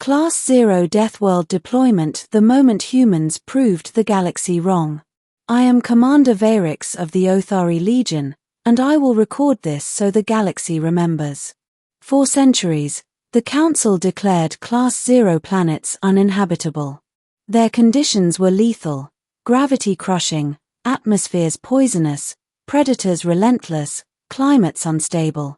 Class 0 Deathworld deployment the moment humans proved the galaxy wrong. I am Commander Varix of the Othari Legion, and I will record this so the galaxy remembers. For centuries, the Council declared Class 0 planets uninhabitable. Their conditions were lethal, gravity crushing, atmospheres poisonous, predators relentless, climates unstable.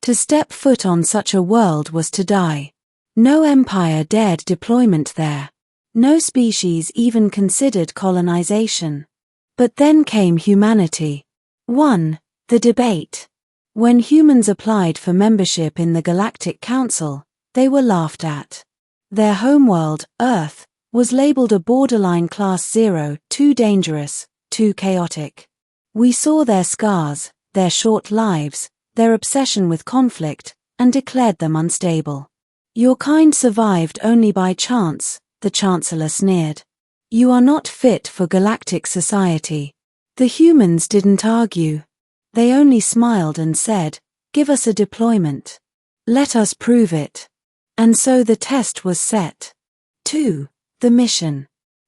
To step foot on such a world was to die. No empire dared deployment there. No species even considered colonization. But then came humanity. 1. The debate. When humans applied for membership in the Galactic Council, they were laughed at. Their homeworld, Earth, was labeled a borderline Class 0, too dangerous, too chaotic. We saw their scars, their short lives, their obsession with conflict, and declared them unstable. Your kind survived only by chance, the Chancellor sneered. You are not fit for galactic society. The humans didn't argue. They only smiled and said, give us a deployment. Let us prove it. And so the test was set. 2. The mission.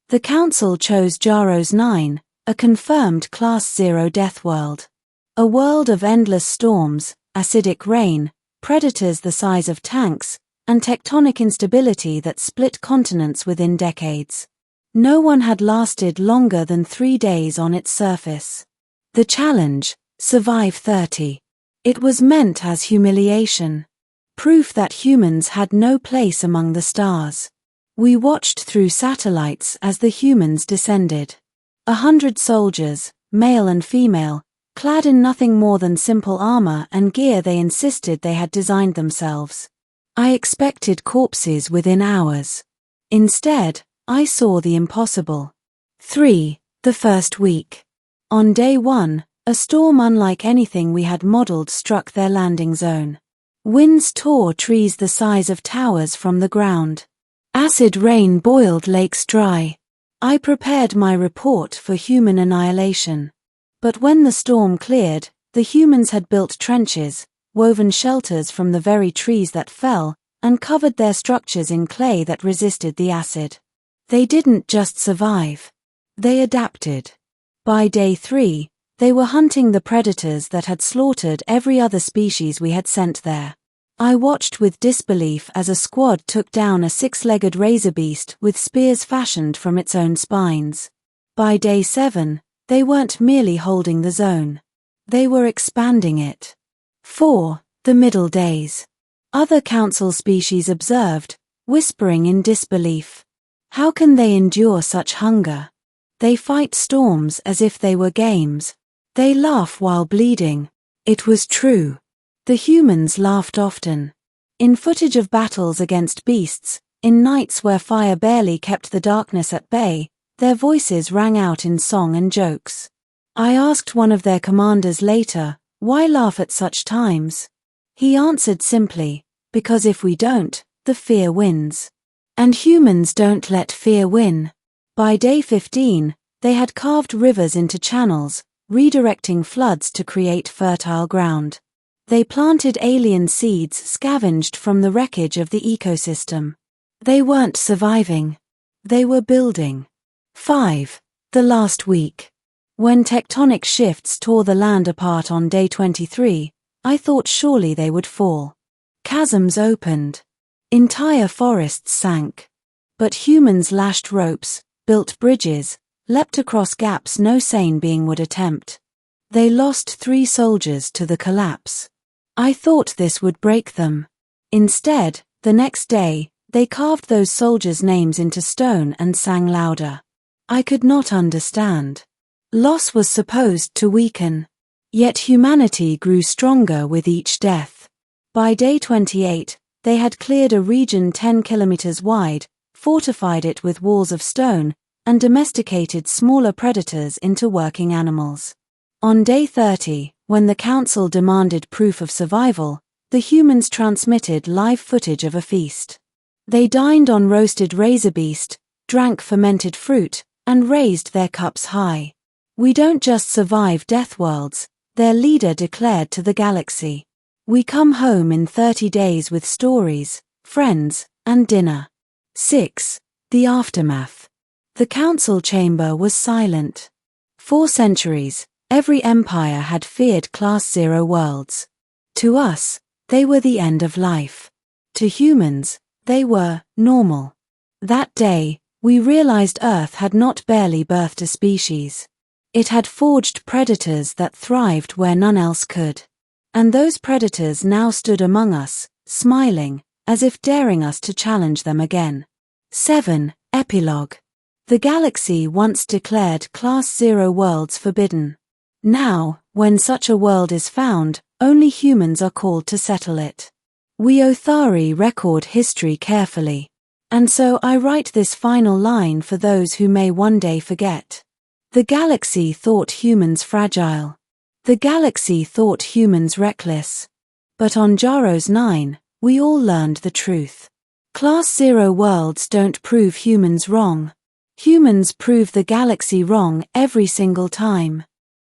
The Council chose Jaros 9, a confirmed Class 0 deathworld. A world of endless storms, acidic rain, predators the size of tanks, and tectonic instability that split continents within decades. No one had lasted longer than 3 days on its surface. The challenge, survive 30. It was meant as humiliation. Proof that humans had no place among the stars. We watched through satellites as the humans descended. 100 soldiers, male and female, clad in nothing more than simple armor and gear they insisted they had designed themselves. I expected corpses within hours. Instead, I saw the impossible. 3. The first week. On day 1, a storm unlike anything we had modeled struck their landing zone. Winds tore trees the size of towers from the ground. Acid rain boiled lakes dry. I prepared my report for human annihilation. But when the storm cleared, the humans had built trenches, woven shelters from the very trees that fell, and covered their structures in clay that resisted the acid. They didn't just survive. They adapted. By day 3, they were hunting the predators that had slaughtered every other species we had sent there. I watched with disbelief as a squad took down a 6-legged razor beast with spears fashioned from its own spines. By day 7, they weren't merely holding the zone. They were expanding it. 4. The middle days. Other Council species observed, whispering in disbelief. How can they endure such hunger? They fight storms as if they were games. They laugh while bleeding. It was true. The humans laughed often. In footage of battles against beasts, in nights where fire barely kept the darkness at bay, their voices rang out in song and jokes. I asked one of their commanders later, why laugh at such times? He answered simply, because if we don't, the fear wins. And humans don't let fear win. By day 15, they had carved rivers into channels, redirecting floods to create fertile ground. They planted alien seeds scavenged from the wreckage of the ecosystem. They weren't surviving. They were building. 5. The last week. When tectonic shifts tore the land apart on day 23, I thought surely they would fall. Chasms opened. Entire forests sank. But humans lashed ropes, built bridges, leapt across gaps no sane being would attempt. They lost 3 soldiers to the collapse. I thought this would break them. Instead, the next day, they carved those soldiers' names into stone and sang louder. I could not understand. Loss was supposed to weaken. Yet humanity grew stronger with each death. By day 28, they had cleared a region 10 kilometers wide, fortified it with walls of stone, and domesticated smaller predators into working animals. On day 30, when the Council demanded proof of survival, the humans transmitted live footage of a feast. They dined on roasted razor beast, drank fermented fruit, and raised their cups high. We don't just survive deathworlds, their leader declared to the galaxy. We come home in 30 days with stories, friends, and dinner. 6. The aftermath. The council chamber was silent. For centuries, every empire had feared Class 0 worlds. To us, they were the end of life. To humans, they were normal. That day, we realized Earth had not barely birthed a species. It had forged predators that thrived where none else could. And those predators now stood among us, smiling, as if daring us to challenge them again. 7. Epilogue. The galaxy once declared Class 0 worlds forbidden. Now, when such a world is found, only humans are called to settle it. We Othari record history carefully. And so I write this final line for those who may one day forget. The galaxy thought humans fragile. The galaxy thought humans reckless. But on Jaros 9, we all learned the truth. Class 0 worlds don't prove humans wrong. Humans prove the galaxy wrong every single time.